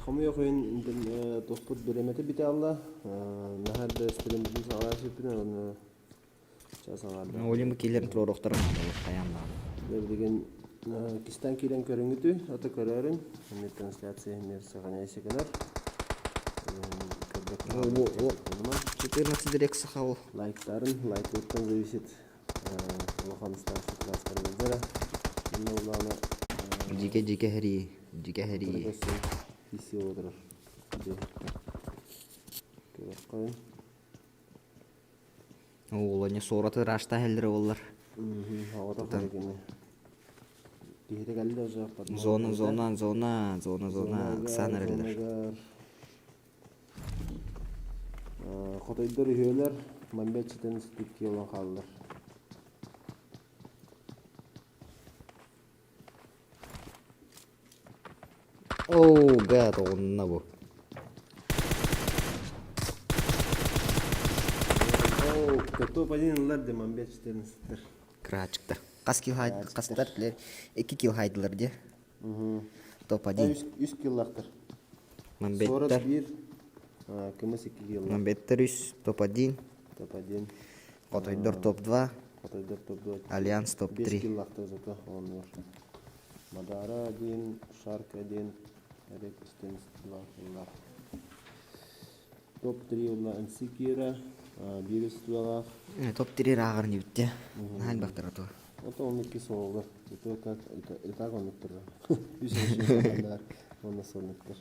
Хомуя койын тохпут беремети бите алла. Нахарда стилимдин сагалашыппын оны часаларда. Олимы келерин туророхторун таяннаа. Деген кистан килен көрүнгүтү, ата көрөрүн. Мен трансляция мерсагана эсегенер. 14 директ сахал. Лайктарын, лайктан зависит. Лохан старший класстарында. Мен улана Жике хери. Хиси одыр. Көрөккөн. Олоне сораты рашта хелдер боллар. Хавада харекене. Дихите галли ожак. Зона ксанерлер. Хотойдор үйөлөр мамбетчитен стикки olan қалылар. Гад, онна бу. Кто подинлар де мамбетчитен стер. Крачыкта. Кас кил хайд, кастар билер 2 кил хайдылар де. Топ-1. 100 киллахтар. Мамбеттер. Кымыс 2 килла. Мамбеттер 100, топ-1. Топ-1. Хотойдор топ-2. Хотойдор топ-2. Альянс топ-3. 5 киллахтар зато он бар. Мадара 1, Шарк 1, Рекстен 2 киллах. Топ-3 ула Инсикира, Бирис туалах. Топ-3 рагар не битте. Нахал бактар то. Это он не кисолга. Это как он не тра. Үсеш шандар. Он на солнектер.